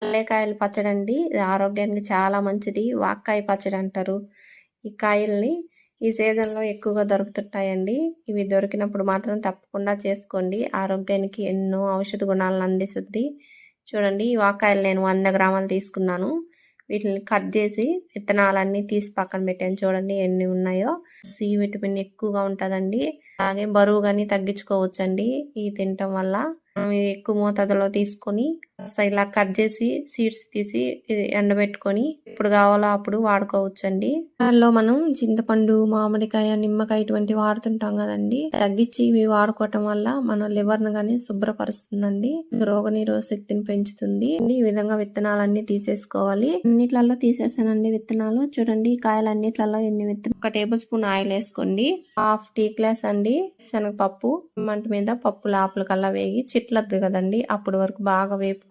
కల్లేకాయల పచ్చడండి. ఇది ఆరోగ్యానికి చాలా మంచిది. వాక్కాయ పచ్చడి అంటారు. ఈ కాయల్ని ఈ సీజన్‌లో ఎక్కువగా దొరుకుతుంటాయండి. ఇవి దొరికినప్పుడు మాత్రం తప్పకుండా చేసుకోండి. ఆరోగ్యానికి ఎన్నో ఔషధ గుణాలను అందిస్తుంది. చూడండి ఈ వాక్కాయలు నేను 100 గ్రాములు తీసుకున్నాను. వీటిని కట్ చేసి విత్తనాలన్నీ తీసి పక్కన పెట్టాను. చూడండి ఎన్ని ఉన్నాయో. సి విటమిన్ ఎక్కువగా ఉంటదండి. అలాగే బరువు గాని తగ్గించుకోవచ్చండి ఇది తినటం వల్ల. ఎక్కువ మోతాదులో తీసుకొని ఇలా కట్ చేసి సీడ్స్ తీసి ఎండబెట్టుకొని ఎప్పుడు కావాలో అప్పుడు వాడుకోవచ్చండి. దానిలో మనం చింతపండు, మామిడికాయ, నిమ్మకాయ ఇటువంటి వాడుతుంటాం కదండి. తగ్గించి ఇవి వాడుకోవటం వల్ల మన లివర్ ను గానీ శుభ్రపరుస్తుందండి. రోగనిరోధక శక్తిని పెంచుతుంది. ఈ విధంగా విత్తనాలన్నీ తీసేసుకోవాలి. అన్నిట్లలో తీసేసానండి విత్తనాలు. చూడండి కాయలన్నిట్లలో ఎన్ని విత్తనాలు. 1 టేబుల్ స్పూన్ ఆయిల్ వేసుకోండి. 1/2 టీ గ్లాస్ అండి శనగపప్పు. మంట మీద పప్పు లోపల కల్లా వేగి చిట్లద్దు కదండి. అప్పుడు వరకు బాగా వేపుకోండి.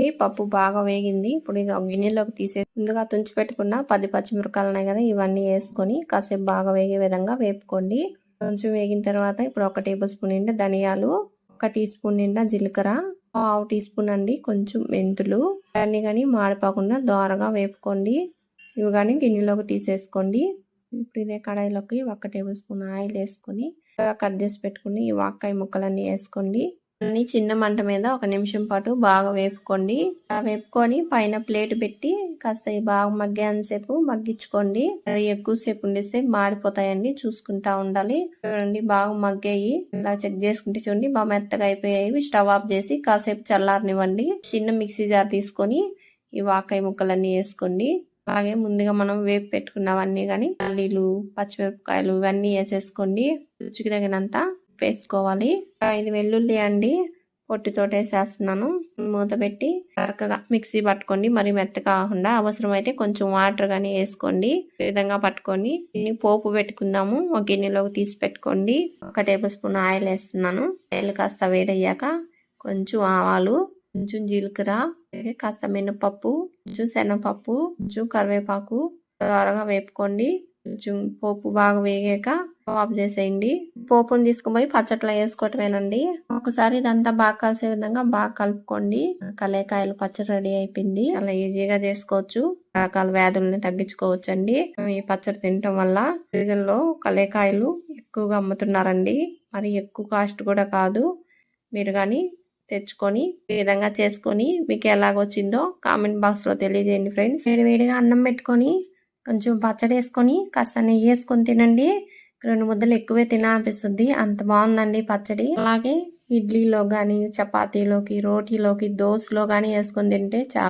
ఈ పప్పు బాగా వేగింది. ఇప్పుడు ఇక గిన్నెలోకి తీసే ముందుగా తుంచి పెట్టుకున్న 10 పచ్చిమిరపకాయలు ఉన్నాయి కదా, ఇవన్నీ వేసుకొని కాసేపు బాగా వేగే విధంగా వేపుకోండి. కొంచెం వేగిన తర్వాత ఇప్పుడు 1 టేబుల్ స్పూన్ నిండా ధనియాలు, 1 టీ స్పూన్ నిండా జీలకర్ర, 1/2 టీ స్పూన్ అండి కొంచెం మెంతులు, అన్ని కానీ మాడిపోకుండా దోరగా వేపుకోండి. ఇవి కానీ గిన్నెలోకి తీసేసుకోండి. ఇప్పుడు ఇదే కడాయిలోకి 1 టేబుల్ స్పూన్ ఆయిల్ వేసుకొని కట్ చేసి పెట్టుకుని ఈ వాక్కాయ ముక్కలన్నీ వేసుకోండి. అన్ని చిన్న మంట మీద 1 నిమిషం పాటు బాగా వేపుకోండి. వేపుకొని పైన ప్లేట్ పెట్టి కాస్త బాగా మగ్గేంతసేపు మగ్గించుకోండి. ఎక్కువసేపు ఉండిస్తే మాడిపోతాయండి. చూసుకుంటా ఉండాలి. చూడండి బాగా మగ్గాయి. ఇలా చెక్ చేసుకుంటే చూడండి బాగా మెత్తగా అయిపోయాయి. స్టవ్ ఆఫ్ చేసి కాసేపు చల్లారనివ్వండి. చిన్న మిక్సీ జార్ తీసుకొని ఈ వాక్కాయ ముక్కలన్నీ వేసుకోండి. అలాగే ముందుగా మనం వేపు పెట్టుకున్నవన్నీ కానీ పల్లీలు, పచ్చిమిరపకాయలు ఇవన్నీ వేసేసుకోండి. రుచికి తగినంత వేసుకోవాలి. 5 వెల్లుల్లి అండి పొట్టుతోటి వేసేస్తున్నాను. మూత పెట్టి చక్కగా మిక్సీ పట్టుకోండి. మరి మెత్తగా కాకుండా అవసరమైతే కొంచెం వాటర్ కానీ వేసుకోండి. ఈ విధంగా పట్టుకొని పోపు పెట్టుకుందాము. ఒక గిన్నెలోకి తీసి పెట్టుకోండి. 1 టేబుల్ స్పూన్ ఆయిల్ వేస్తున్నాను. ఆయిల్ కాస్త వేడయ్యాక కొంచెం ఆవాలు, కొంచెం జీలకర్ర, కాస్త మినపప్పు, కొంచెం శనగపప్పు, కొంచెం కరివేపాకు త్వరగా వేపుకోండి. కొంచెం పోపు బాగా వేగాక ఆఫ్ చేసేయండి. పోపును తీసుకుపోయి పచ్చట్లో వేసుకోవటమేనండి. ఒకసారి ఇదంతా బాగా కలిసే విధంగా బాగా కలుపుకోండి. కలేకాయలు పచ్చడి రెడీ అయిపోయింది. అలా ఈజీగా చేసుకోవచ్చు. రకాల వ్యాధుల్ని తగ్గించుకోవచ్చండి. ఈ పచ్చడి తినటం వల్ల సీజన్ లో కలేకాయలు ఎక్కువగా అమ్ముతున్నారండి. మరి ఎక్కువ కాస్ట్ కూడా కాదు. మీరు కానీ తెచ్చుకొని ఈ విధంగా చేసుకొని మీకు ఎలాగొచ్చిందో కామెంట్ బాక్స్ లో తెలియజేయండి ఫ్రెండ్స్. వేడివేడిగా అన్నం పెట్టుకొని కొంచెం పచ్చడి వేసుకొని కాస్త నెయ్యి వేసుకొని తినండి. 2 ముద్దలు ఎక్కువే తినాలనిపిస్తుంది. అంత బాగుందండి పచ్చడి. అలాగే ఇడ్లీలో గాని, చపాతీలోకి, రోటీలోకి, దోశలో గాని వేసుకొని తింటే చాలా